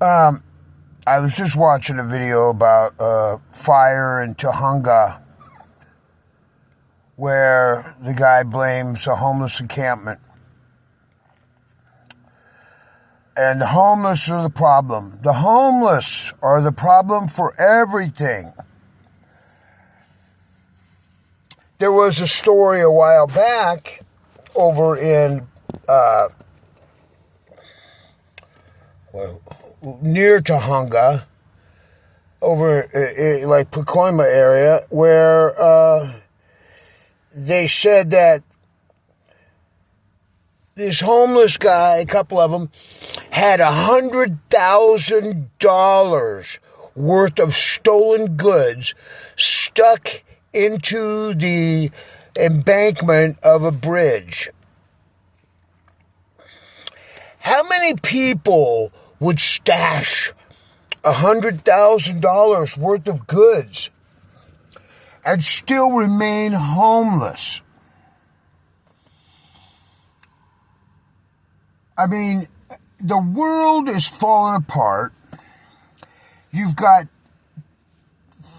I was just watching a video about fire in Tahunga where the guy blames a homeless encampment. And the homeless are the problem. The homeless are the problem for everything. There was a story a while back over in near Tahunga, over like Pacoima area, where they said that this homeless guy, a couple of them, had $100,000 worth of stolen goods stuck into the embankment of a bridge. How many people would stash $100,000 worth of goods and still remain homeless? I mean, the world is falling apart. You've got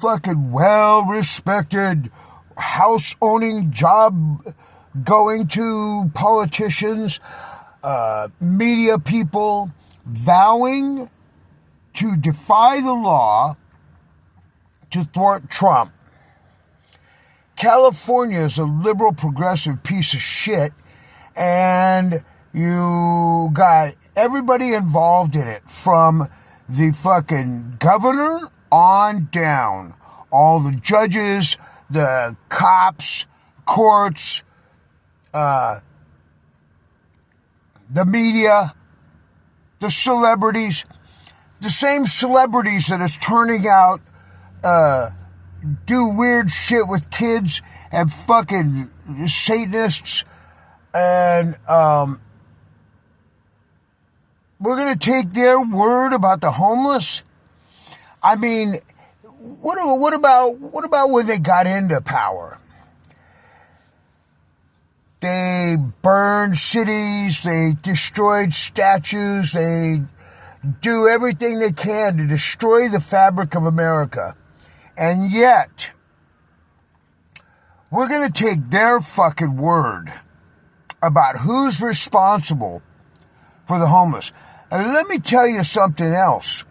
fucking well-respected house-owning, job-going to politicians, media people vowing to defy the law to thwart Trump. California is a liberal progressive piece of shit, and you got everybody involved in it, from the fucking governor on down. All the judges, the cops, courts, the media, the celebrities. The same celebrities that is turning out, do weird shit with kids and fucking Satanists. And we're going to take their word about the homeless? I mean, what about when they got into power? They burned cities, they destroyed statues, they do everything they can to destroy the fabric of America. And yet, we're going to take their fucking word about who's responsible for the homeless. And let me tell you something else.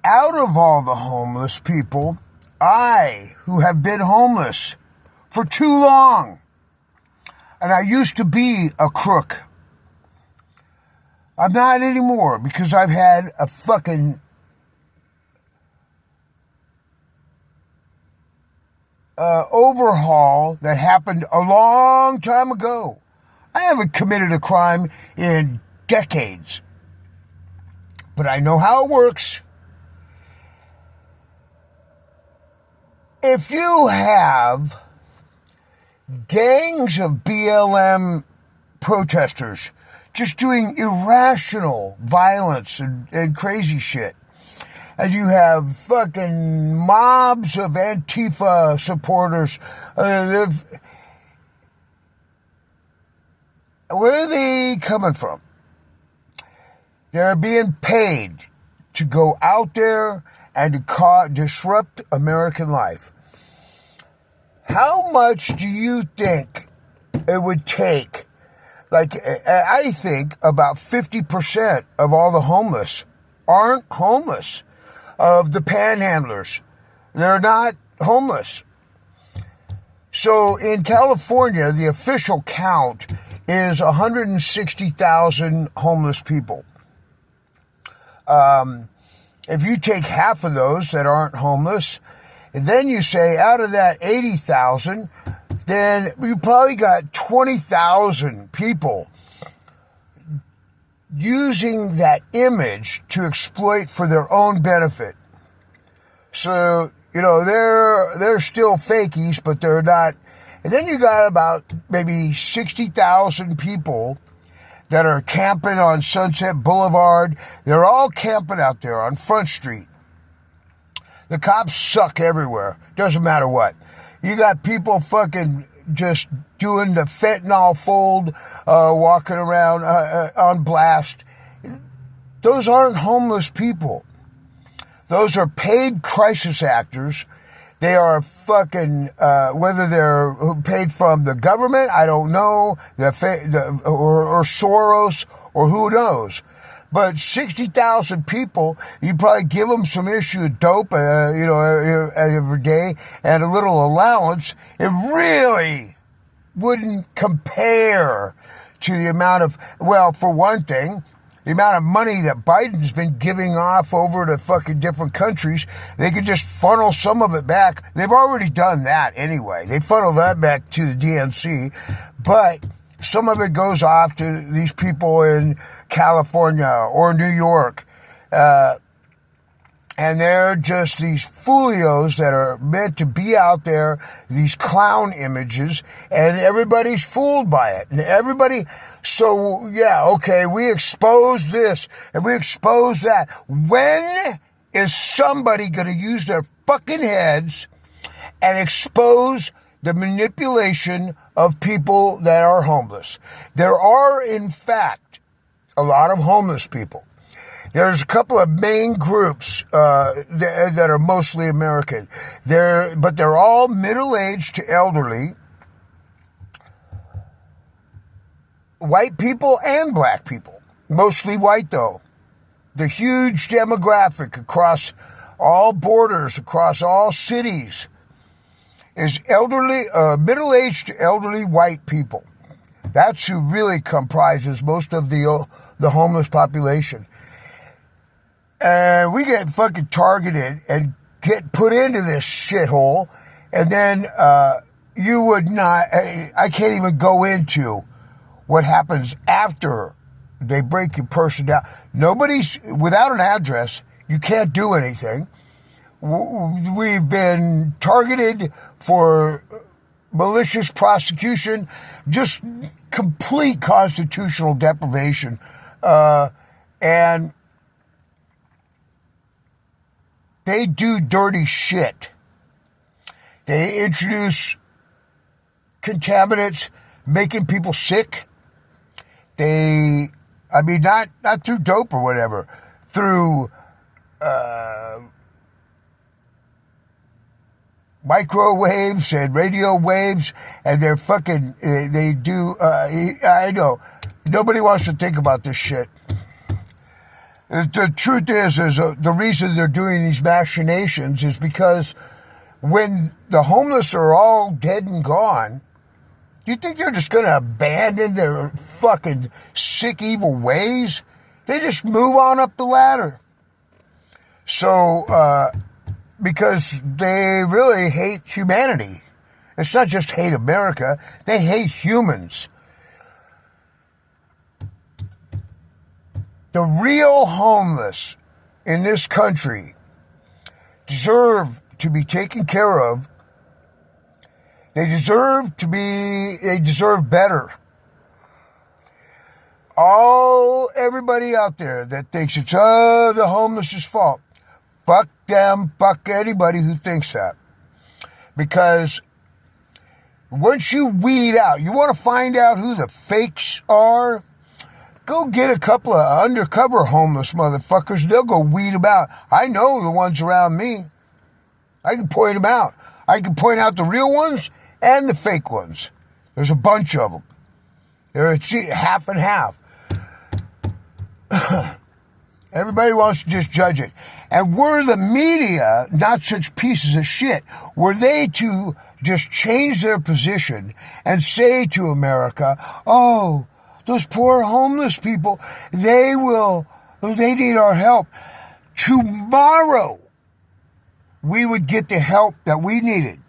Out of all the homeless people, I, who have been homeless for too long, and I used to be a crook. I'm not anymore, because I've had a fucking overhaul that happened a long time ago. I haven't committed a crime in decades, but I know how it works. If you have gangs of BLM protesters just doing irrational violence and crazy shit, and you have fucking mobs of Antifa supporters, where are they coming from? They're being paid to go out there and to disrupt American life. How much do you think it would take? Like, I think about 50% of all the homeless aren't homeless. Of the panhandlers, they're not homeless. So in California, the official count is 160,000 homeless people. If you take half of those that aren't homeless, and then you say out of that 80,000, then you probably got 20,000 people using that image to exploit for their own benefit. So, they're still fakies, but they're not. And then you got about maybe 60,000 people that are camping on Sunset Boulevard. They're all camping out there on Front Street. The cops suck everywhere. Doesn't matter what. You got people fucking just doing the fentanyl fold, walking around on blast. those aren't homeless people. Those are paid crisis actors. They are fucking, whether they're paid from the government, I don't know, or Soros, or who knows. But 60,000 people, you probably give them some issue of dope, every day, and a little allowance. It really wouldn't compare to the amount of, well, for one thing, the amount of money that Biden's been giving off over to fucking different countries. They could just funnel some of it back. They've already done that anyway. They funnel that back to the DNC. But some of it goes off to these people in California or New York. And they're just these folios that are meant to be out there, these clown images, and everybody's fooled by it. And everybody, so yeah, okay, we expose this and we expose that. When is somebody going to use their fucking heads and expose the manipulation of people that are homeless? There are, in fact, a lot of homeless people. There's a couple of main groups that are mostly American. But they're all middle-aged to elderly, white people and black people. Mostly white, though. The huge demographic across all borders, across all cities, is elderly, middle-aged to elderly white people. That's who really comprises most of the homeless population. And we get fucking targeted and get put into this shithole. And then you would not, I can't even go into what happens after they break your person down. Nobody's, without an address, you can't do anything. We've been targeted for malicious prosecution, just complete constitutional deprivation. And they do dirty shit. They introduce contaminants, making people sick. Not through dope or whatever, through microwaves and radio waves, and they're fucking, they do, I know, nobody wants to think about this shit. The truth is the reason they're doing these machinations is because when the homeless are all dead and gone, do you think they're just going to abandon their fucking sick, evil ways? They just move on up the ladder. So, because they really hate humanity. It's not just hate America, they hate humans. The real homeless in this country deserve to be taken care of. They deserve better. Everybody out there that thinks it's the homeless' fault, fuck them, fuck anybody who thinks that. Because once you weed out, you want to find out who the fakes are, go get a couple of undercover homeless motherfuckers. They'll go weed them out. I know the ones around me. I can point them out. I can point out the real ones and the fake ones. There's a bunch of them. They're half and half. Everybody wants to just judge it. And were the media not such pieces of shit, were they to just change their position and say to America, oh, those poor homeless people, they need our help. Tomorrow, we would get the help that we needed.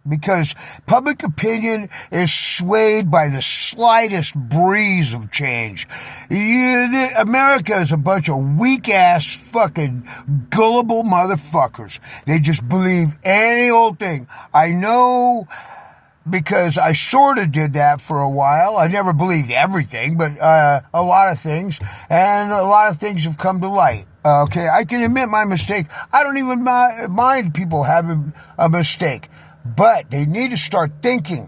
Because public opinion is swayed by the slightest breeze of change. America is a bunch of weak-ass fucking gullible motherfuckers. They just believe any old thing. I know, because I sort of did that for a while. I never believed everything, but a lot of things. And a lot of things have come to light. Okay, I can admit my mistake. I don't even mind people having a mistake. But they need to start thinking.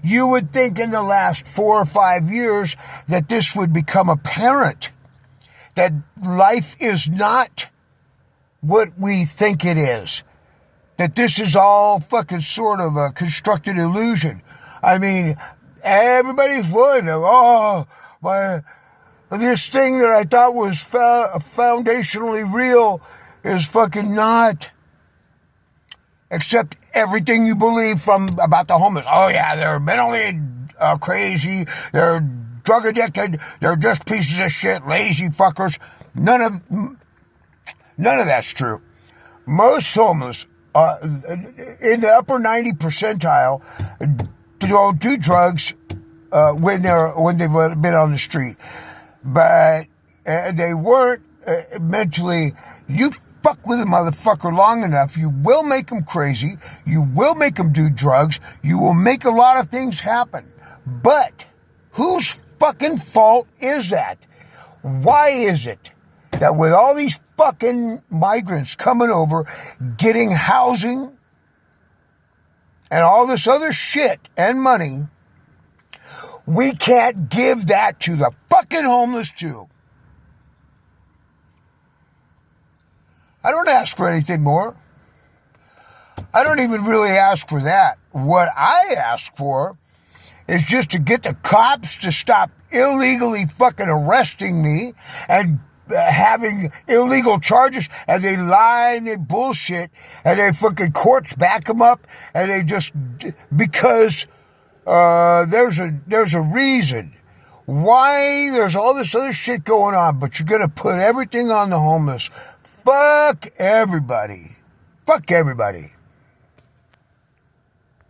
You would think in the last 4 or 5 years that this would become apparent. that life is not what we think it is. That this is all fucking sort of a constructed illusion. I mean, everybody's willing to, this thing that I thought was foundationally real is fucking not. Except everything you believe about the homeless. Oh yeah, they're mentally crazy, they're drug addicted, they're just pieces of shit, lazy fuckers. None of that's true. Most homeless, in the upper 90 percentile, don't do drugs when they've been on the street, but they weren't mentally. You fuck with a motherfucker long enough, you will make them crazy. You will make them do drugs. You will make a lot of things happen. But whose fucking fault is that? Why is it that with all these fucking migrants coming over, getting housing and all this other shit and money, we can't give that to the fucking homeless too? I don't ask for anything more. I don't even really ask for that. What I ask for is just to get the cops to stop illegally fucking arresting me and having illegal charges, and they lie and they bullshit, and they fucking courts back them up, and they just, because there's a reason why there's all this other shit going on, but you're gonna put everything on the homeless. Fuck everybody. Fuck everybody.